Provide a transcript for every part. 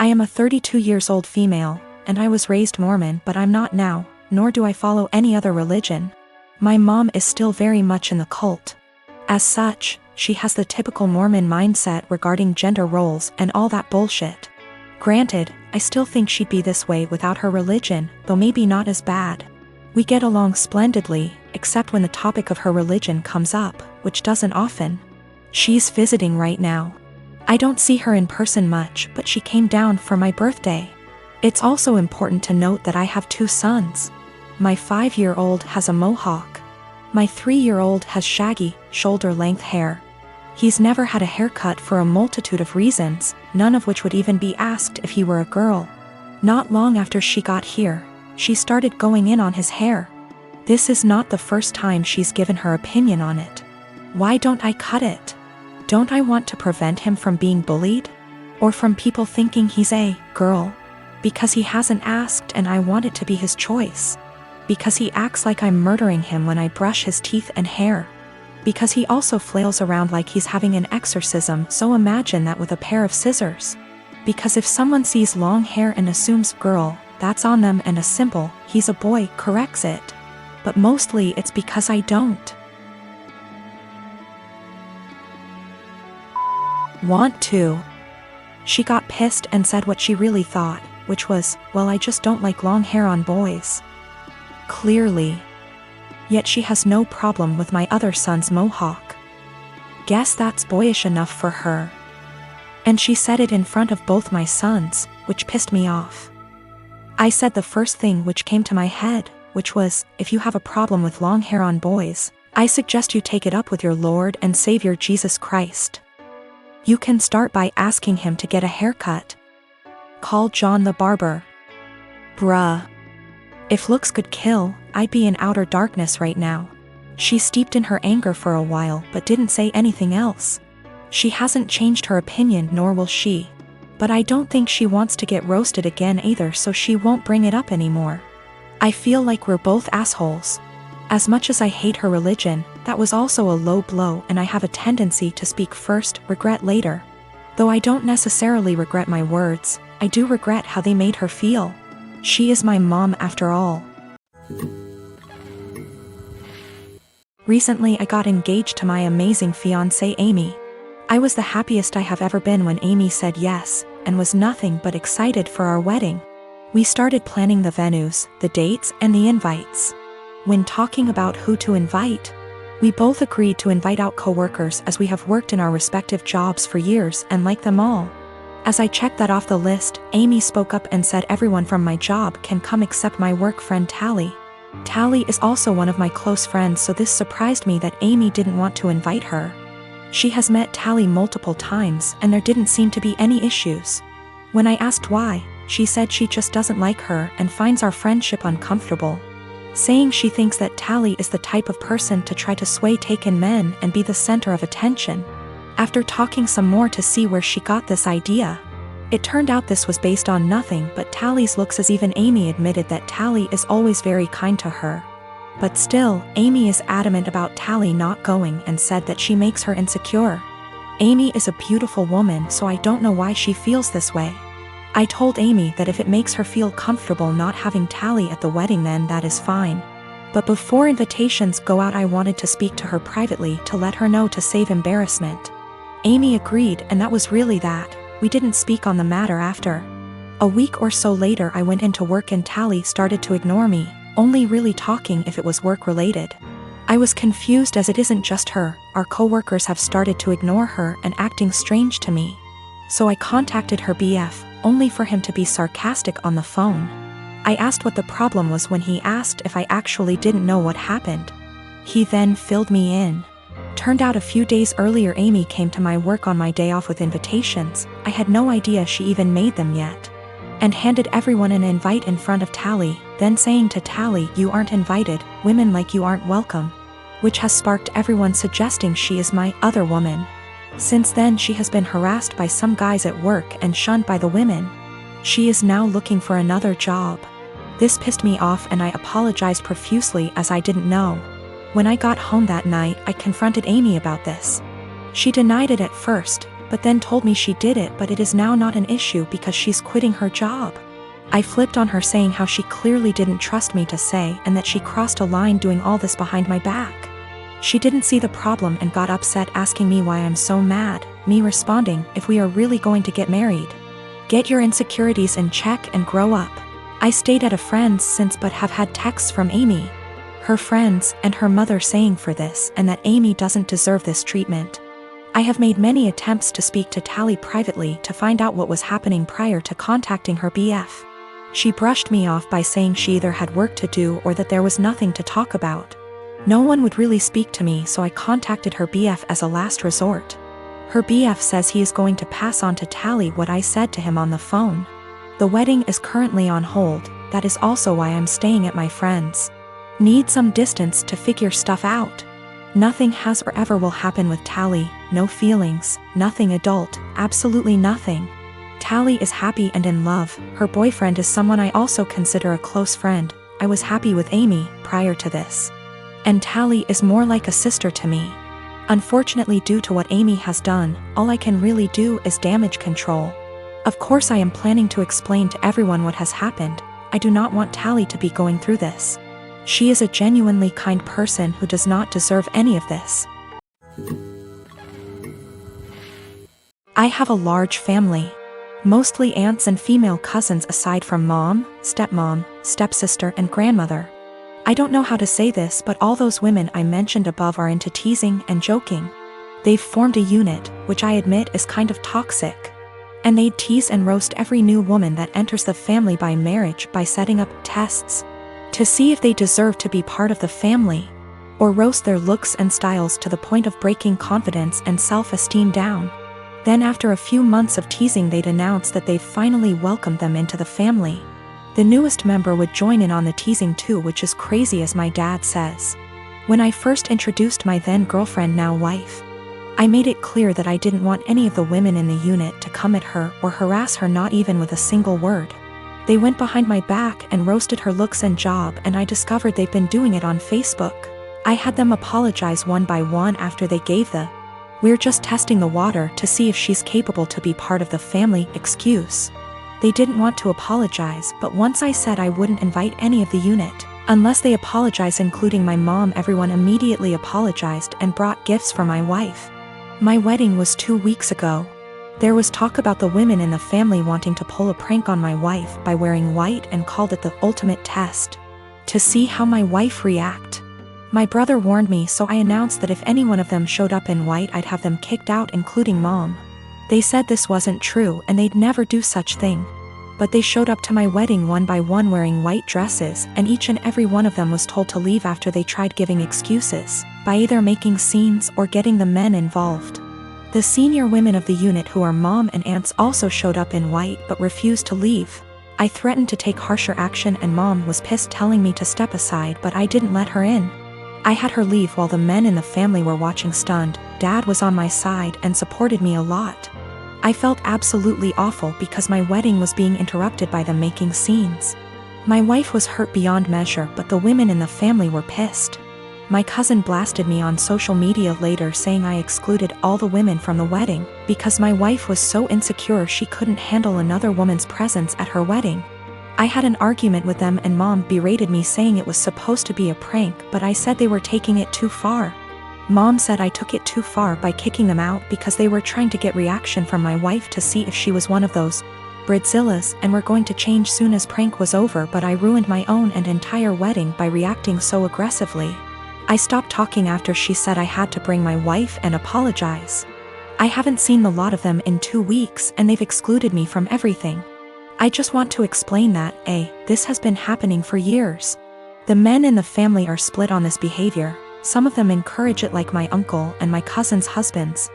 I am a 32 years old female, and I was raised Mormon, but I'm not now, nor do I follow any other religion. My mom is still very much in the cult. As such, she has the typical Mormon mindset regarding gender roles and all that bullshit. Granted, I still think she'd be this way without her religion, though maybe not as bad. We get along splendidly, except when the topic of her religion comes up, which doesn't often. She's visiting right now. I don't see her in person much, but she came down for my birthday. It's also important to note that I have 2 sons. My 5-year-old has a mohawk. My 3-year-old has shaggy, shoulder-length hair. He's never had a haircut for a multitude of reasons, none of which would even be asked if he were a girl. Not long after she got here, she started going in on his hair. This is not the first time she's given her opinion on it. Why don't I cut it? Don't I want to prevent him from being bullied? Or from people thinking he's a girl? Because he hasn't asked and I want it to be his choice. Because he acts like I'm murdering him when I brush his teeth and hair. Because he also flails around like he's having an exorcism, so imagine that with a pair of scissors. Because if someone sees long hair and assumes girl, that's on them, and a simple, he's a boy, corrects it. But mostly it's because I don't want to. She got pissed and said what she really thought, which was, well, I just don't like long hair on boys. Clearly. Yet she has no problem with my other son's mohawk. Guess that's boyish enough for her. And she said it in front of both my sons, which pissed me off. I said the first thing which came to my head, which was, if you have a problem with long hair on boys, I suggest you take it up with your Lord and Savior Jesus Christ. You can start by asking him to get a haircut. Call John the barber. Bruh. If looks could kill, I'd be in outer darkness right now. She steeped in her anger for a while but didn't say anything else. She hasn't changed her opinion, nor will she. But I don't think she wants to get roasted again either, so she won't bring it up anymore. I feel like we're both assholes. As much as I hate her religion, that was also a low blow, and I have a tendency to speak first, regret later. Though I don't necessarily regret my words, I do regret how they made her feel. She is my mom after all. Recently I got engaged to my amazing fiancée Amy. I was the happiest I have ever been when Amy said yes, and was nothing but excited for our wedding. We started planning the venues, the dates, and the invites. When talking about who to invite, we both agreed to invite out coworkers, as we have worked in our respective jobs for years and like them all. As I checked that off the list, Amy spoke up and said everyone from my job can come except my work friend Tally. Tally is also one of my close friends, so this surprised me that Amy didn't want to invite her. She has met Tally multiple times and there didn't seem to be any issues. When I asked why, she said she just doesn't like her and finds our friendship uncomfortable, saying she thinks that Tally is the type of person to try to sway taken men and be the center of attention. After talking some more to see where she got this idea, it turned out this was based on nothing but Tally's looks, as even Amy admitted that Tally is always very kind to her. But still, Amy is adamant about Tally not going and said that she makes her insecure. Amy is a beautiful woman, so I don't know why she feels this way. I told Amy that if it makes her feel comfortable not having Tally at the wedding, then that is fine. But before invitations go out, I wanted to speak to her privately to let her know to save embarrassment. Amy agreed, and that was really that. We didn't speak on the matter after. A week or so later I went into work and Tally started to ignore me, only really talking if it was work related. I was confused, as it isn't just her, our coworkers have started to ignore her and acting strange to me. So I contacted her BF, only for him to be sarcastic on the phone. I asked what the problem was when he asked if I actually didn't know what happened. He then filled me in. Turned out a few days earlier Amy came to my work on my day off with invitations. I had no idea she even made them yet. And handed everyone an invite in front of Tally, then saying to Tally, "You aren't invited, women like you aren't welcome." Which has sparked everyone suggesting she is my other woman. Since then she has been harassed by some guys at work and shunned by the women. She is now looking for another job. This pissed me off and I apologized profusely, as I didn't know. When I got home that night, I confronted Amy about this. She denied it at first, but then told me she did it but it is now not an issue because she's quitting her job. I flipped on her saying how she clearly didn't trust me to say and that she crossed a line doing all this behind my back. She didn't see the problem and got upset asking me why I'm so mad, me responding, if we are really going to get married, get your insecurities in check and grow up. I stayed at a friend's since but have had texts from Amy, her friends, and her mother saying for this and that Amy doesn't deserve this treatment. I have made many attempts to speak to Tally privately to find out what was happening prior to contacting her BF. She brushed me off by saying she either had work to do or that there was nothing to talk about. No one would really speak to me, so I contacted her BF as a last resort. Her BF says he is going to pass on to Tally what I said to him on the phone. The wedding is currently on hold, that is also why I'm staying at my friend's. Need some distance to figure stuff out. Nothing has or ever will happen with Tally, no feelings, nothing adult, absolutely nothing. Tally is happy and in love, her boyfriend is someone I also consider a close friend. I was happy with Amy prior to this. And Tally is more like a sister to me. Unfortunately, due to what Amy has done, all I can really do is damage control. Of course I am planning to explain to everyone what has happened. I do not want Tally to be going through this. She is a genuinely kind person who does not deserve any of this. I have a large family. Mostly aunts and female cousins aside from mom, stepmom, stepsister and grandmother. I don't know how to say this, but all those women I mentioned above are into teasing and joking. They've formed a unit, which I admit is kind of toxic. And they'd tease and roast every new woman that enters the family by marriage by setting up tests to see if they deserve to be part of the family, or roast their looks and styles to the point of breaking confidence and self-esteem down. Then after a few months of teasing they'd announce that they've finally welcomed them into the family. The newest member would join in on the teasing too, which is crazy as my dad says. When I first introduced my then girlfriend, now wife, I made it clear that I didn't want any of the women in the unit to come at her or harass her, not even with a single word. They went behind my back and roasted her looks and job, and I discovered they've been doing it on Facebook. I had them apologize one by one after they gave the "we're just testing the water to see if she's capable to be part of the family" excuse. They didn't want to apologize, but once I said I wouldn't invite any of the unit unless they apologize, including my mom, everyone immediately apologized and brought gifts for my wife. My wedding was 2 weeks ago. There was talk about the women in the family wanting to pull a prank on my wife by wearing white and called it the ultimate test to see how my wife react. My brother warned me, so I announced that if any one of them showed up in white I'd have them kicked out, including mom. They said this wasn't true and they'd never do such thing. But they showed up to my wedding one by one wearing white dresses, and each and every one of them was told to leave after they tried giving excuses by either making scenes or getting the men involved. The senior women of the unit, who are mom and aunts, also showed up in white but refused to leave. I threatened to take harsher action and mom was pissed, telling me to step aside, but I didn't let her in. I had her leave while the men in the family were watching stunned. Dad was on my side and supported me a lot. I felt absolutely awful because my wedding was being interrupted by them making scenes. My wife was hurt beyond measure, but the women in the family were pissed. My cousin blasted me on social media later, saying I excluded all the women from the wedding because my wife was so insecure she couldn't handle another woman's presence at her wedding. I had an argument with them and mom berated me, saying it was supposed to be a prank, but I said they were taking it too far. Mom said I took it too far by kicking them out because they were trying to get reaction from my wife to see if she was one of those Bridzillas and were going to change soon as prank was over, but I ruined my own and entire wedding by reacting so aggressively. I stopped talking after she said I had to bring my wife and apologize. I haven't seen the lot of them in 2 weeks and they've excluded me from everything. I just want to explain that, this has been happening for years. The men in the family are split on this behavior. Some of them encourage it, like my uncle and my cousin's husbands.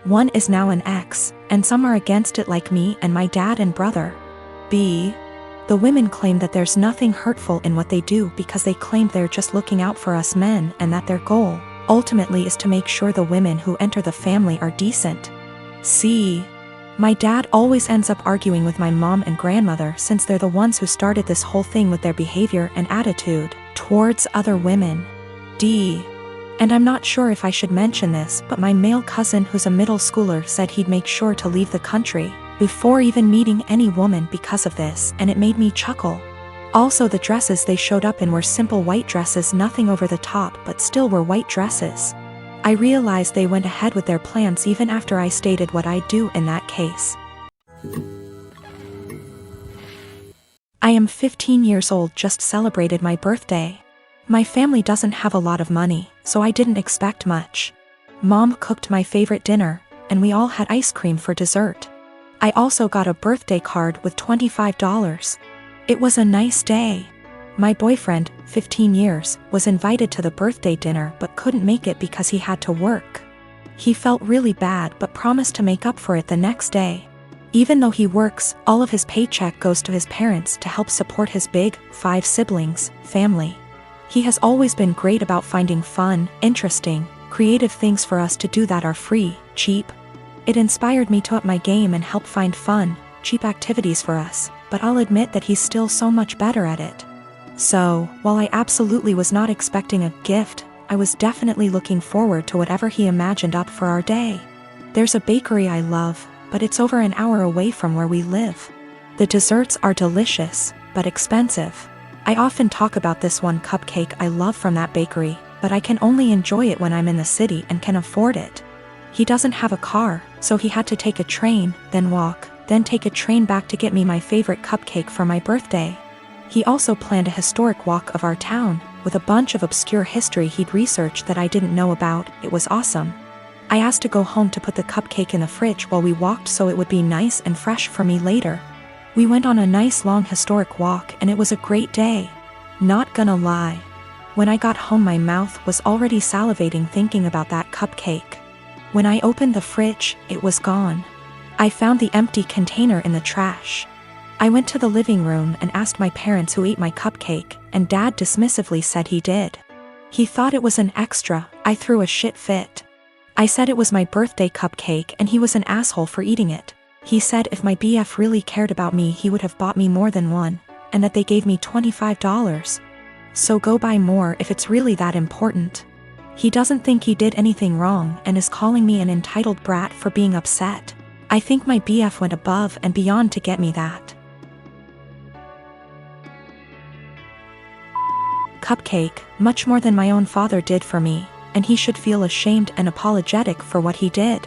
One is now an ex, and some are against it, like me and my dad and brother. The women claim that there's nothing hurtful in what they do because they claim they're just looking out for us men, and that their goal, ultimately, is to make sure the women who enter the family are decent. My dad always ends up arguing with my mom and grandmother, since they're the ones who started this whole thing with their behavior and attitude towards other women. And I'm not sure if I should mention this, but my male cousin who's a middle schooler said he'd make sure to leave the country before even meeting any woman because of this, and it made me chuckle. Also, the dresses they showed up in were simple white dresses, nothing over the top, but still were white dresses. I realized they went ahead with their plans even after I stated what I'd do in that case. I am 15 years old, just celebrated my birthday. My family doesn't have a lot of money, so I didn't expect much. Mom cooked my favorite dinner, and we all had ice cream for dessert. I also got a birthday card with $25. It was a nice day. My boyfriend, 15 years, was invited to the birthday dinner but couldn't make it because he had to work. He felt really bad but promised to make up for it the next day. Even though he works, all of his paycheck goes to his parents to help support his big, 5 siblings, family. He has always been great about finding fun, interesting, creative things for us to do that are free, cheap. It inspired me to up my game and help find fun, cheap activities for us, but I'll admit that he's still so much better at it. So, while I absolutely was not expecting a gift, I was definitely looking forward to whatever he imagined up for our day. There's a bakery I love, but it's over an hour away from where we live. The desserts are delicious, but expensive. I often talk about this one cupcake I love from that bakery, but I can only enjoy it when I'm in the city and can afford it. He doesn't have a car, so he had to take a train, then walk, then take a train back to get me my favorite cupcake for my birthday. He also planned a historic walk of our town, with a bunch of obscure history he'd researched that I didn't know about. It was awesome. I asked to go home to put the cupcake in the fridge while we walked so it would be nice and fresh for me later. We went on a nice long historic walk and it was a great day. Not gonna lie. When I got home my mouth was already salivating thinking about that cupcake. When I opened the fridge, it was gone. I found the empty container in the trash. I went to the living room and asked my parents who ate my cupcake, and Dad dismissively said he did. He thought it was an extra. I threw a shit fit. I said it was my birthday cupcake and he was an asshole for eating it. He said if my BF really cared about me he would have bought me more than one, and that they gave me $25. So go buy more if it's really that important. He doesn't think he did anything wrong and is calling me an entitled brat for being upset. I think my BF went above and beyond to get me that cupcake, much more than my own father did for me, and he should feel ashamed and apologetic for what he did.